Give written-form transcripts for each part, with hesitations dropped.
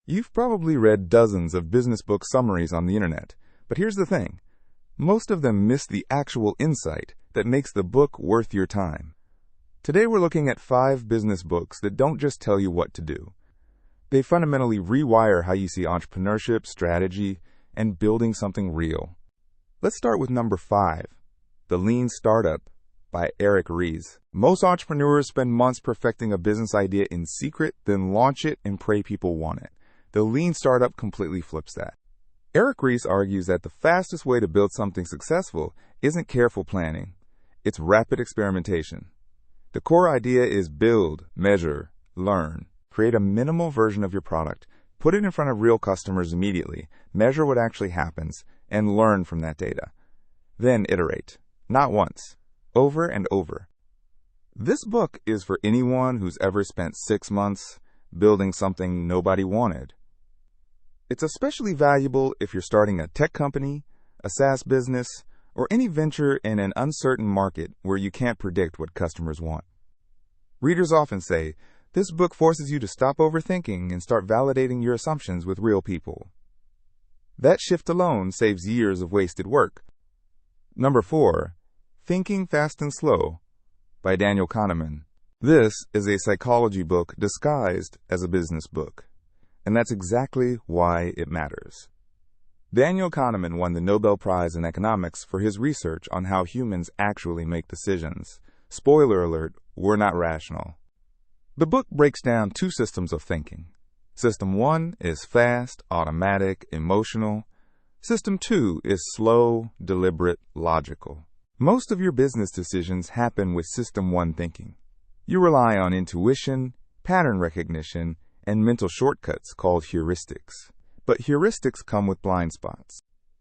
You've probably read dozens of business book summaries on the internet, but here's the thing. Most of them miss the actual insight that makes the book worth your time. Today we're looking at 5 business books that don't just tell you what to do. They fundamentally rewire how you see entrepreneurship, strategy, and building something real. Let's start with number 5, The Lean Startup by Eric Ries. Most entrepreneurs spend months perfecting a business idea in secret, then launch it and pray people want it. The Lean Startup completely flips that. Eric Ries argues that the fastest way to build something successful isn't careful planning, it's rapid experimentation. The core idea is build, measure, learn. Create a minimal version of your product, put it in front of real customers immediately, measure what actually happens, and learn from that data. Then iterate. Not once. Over and over. This book is for anyone who's ever spent 6 months building something nobody wanted. It's especially valuable if you're starting a tech company, a SaaS business, or any venture in an uncertain market where you can't predict what customers want. Readers often say, this book forces you to stop overthinking and start validating your assumptions with real people. That shift alone saves years of wasted work. Number 4, Thinking Fast and Slow by Daniel Kahneman. This is a psychology book disguised as a business book, and that's exactly why it matters. Daniel Kahneman won the Nobel Prize in Economics for his research on how humans actually make decisions. Spoiler alert, we're not rational. The book breaks down 2 systems of thinking. System 1 is fast, automatic, emotional. System 2 is slow, deliberate, logical. Most of your business decisions happen with System 1 thinking. You rely on intuition, pattern recognition, and mental shortcuts called heuristics. But heuristics come with blind spots.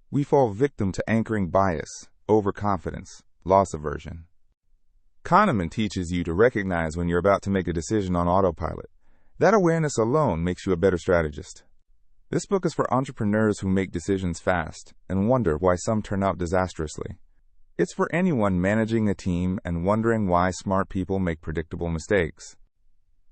We fall victim to anchoring bias, overconfidence, loss aversion. Kahneman teaches you to recognize when you're about to make a decision on autopilot. That awareness alone makes you a better strategist. This book is for entrepreneurs who make decisions fast and wonder why some turn out disastrously. It's for anyone managing a team and wondering why smart people make predictable mistakes.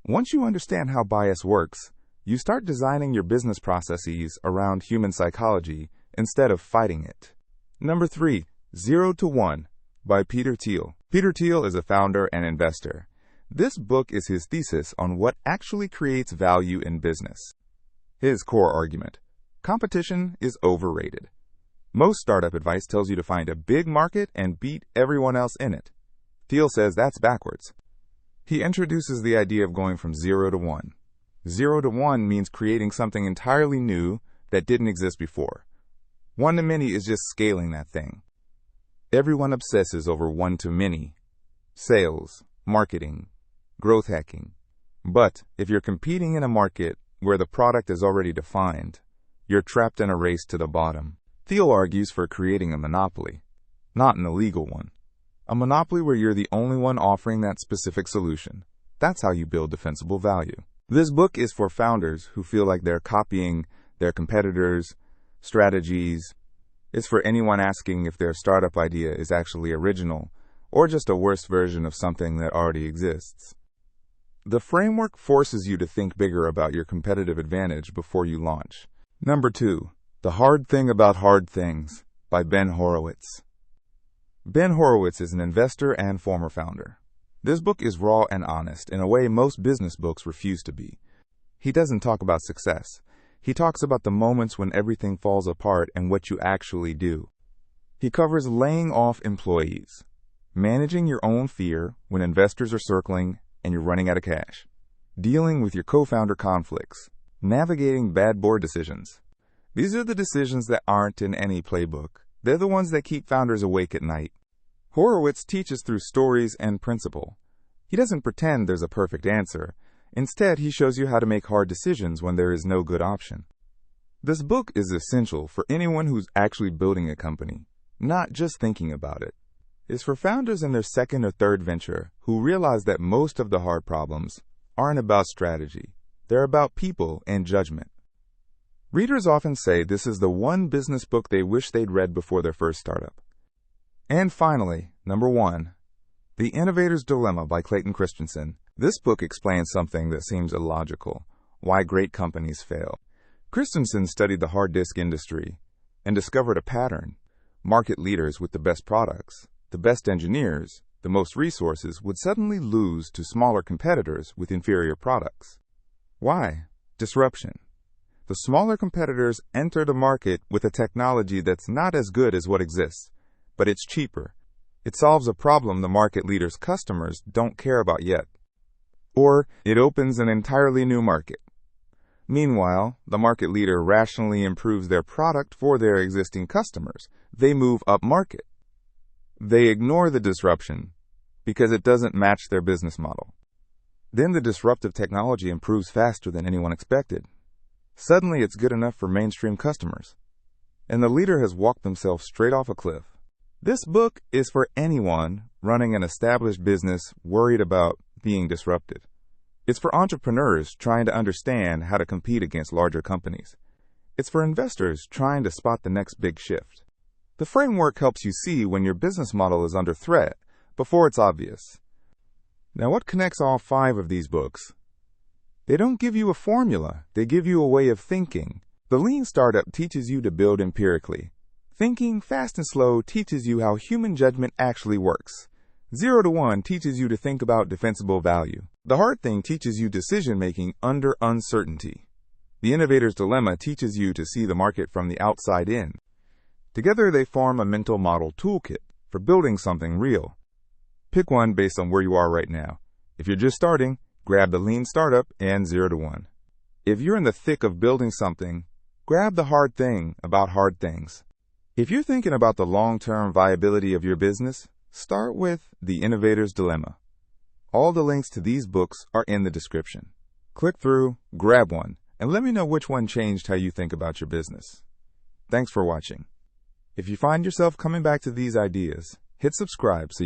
Once you understand how bias works, you start designing your business processes around human psychology instead of fighting it. Number 3, 0 to 1 by Peter Thiel. Peter Thiel is a founder and investor. This book is his thesis on what actually creates value in business. His core argument: competition is overrated. Most startup advice tells you to find a big market and beat everyone else in it. Thiel says that's backwards. He introduces the idea of going from 0 to 1. 0 to 1 means creating something entirely new that didn't exist before. 1 to many is just scaling that thing. Everyone obsesses over 1 to many. Sales, marketing, growth hacking. But if you're competing in a market where the product is already defined, you're trapped in a race to the bottom. Thiel argues for creating a monopoly, not an illegal one. A monopoly where you're the only one offering that specific solution. That's how you build defensible value. This book is for founders who feel like they're copying their competitors' strategies. It's for anyone asking if their startup idea is actually original or just a worse version of something that already exists. The framework forces you to think bigger about your competitive advantage before you launch. Number 2, The Hard Thing About Hard Things by Ben Horowitz. Ben Horowitz is an investor and former founder. This book is raw and honest in a way most business books refuse to be. He doesn't talk about success. He talks about the moments when everything falls apart and what you actually do. He covers laying off employees, managing your own fear when investors are circling and you're running out of cash, dealing with your co-founder conflicts, navigating bad board decisions. These are the decisions that aren't in any playbook. They're the ones that keep founders awake at night. Horowitz teaches through stories and principle. He doesn't pretend there's a perfect answer. Instead, he shows you how to make hard decisions when there is no good option. This book is essential for anyone who's actually building a company, not just thinking about it. It's for founders in their second or third venture who realize that most of the hard problems aren't about strategy. They're about people and judgment. Readers often say this is the one business book they wish they'd read before their first startup. And finally, number 1, The Innovator's Dilemma by Clayton Christensen. This book explains something that seems illogical: why great companies fail. Christensen studied the hard disk industry and discovered a pattern. Market leaders with the best products, the best engineers, the most resources would suddenly lose to smaller competitors with inferior products. Why? Disruption. The smaller competitors enter the market with a technology that's not as good as what exists, but it's cheaper. It solves a problem the market leader's customers don't care about yet. Or it opens an entirely new market. Meanwhile, the market leader rationally improves their product for their existing customers. They move up market. They ignore the disruption because it doesn't match their business model. Then the disruptive technology improves faster than anyone expected. Suddenly it's good enough for mainstream customers, and the leader has walked themselves straight off a cliff. This book is for anyone running an established business worried about being disrupted. It's for entrepreneurs trying to understand how to compete against larger companies. It's for investors trying to spot the next big shift. The framework helps you see when your business model is under threat before it's obvious. Now, what connects all 5 of these books? They don't give you a formula. They give you a way of thinking. The Lean Startup teaches you to build empirically. Thinking Fast and Slow teaches you how human judgment actually works. 0 to 1 teaches you to think about defensible value. The Hard Thing teaches you decision-making under uncertainty. The Innovator's Dilemma teaches you to see the market from the outside in. Together they form a mental model toolkit for building something real. Pick one based on where you are right now. If you're just starting, grab the Lean Startup and 0 to 1. If you're in the thick of building something, grab the Hard Thing about hard things. If you're thinking about the long-term viability of your business, start with The Innovator's Dilemma. All the links to these books are in the description. Click through, grab one, and let me know which one changed how you think about your business. Thanks for watching. If you find yourself coming back to these ideas, hit subscribe so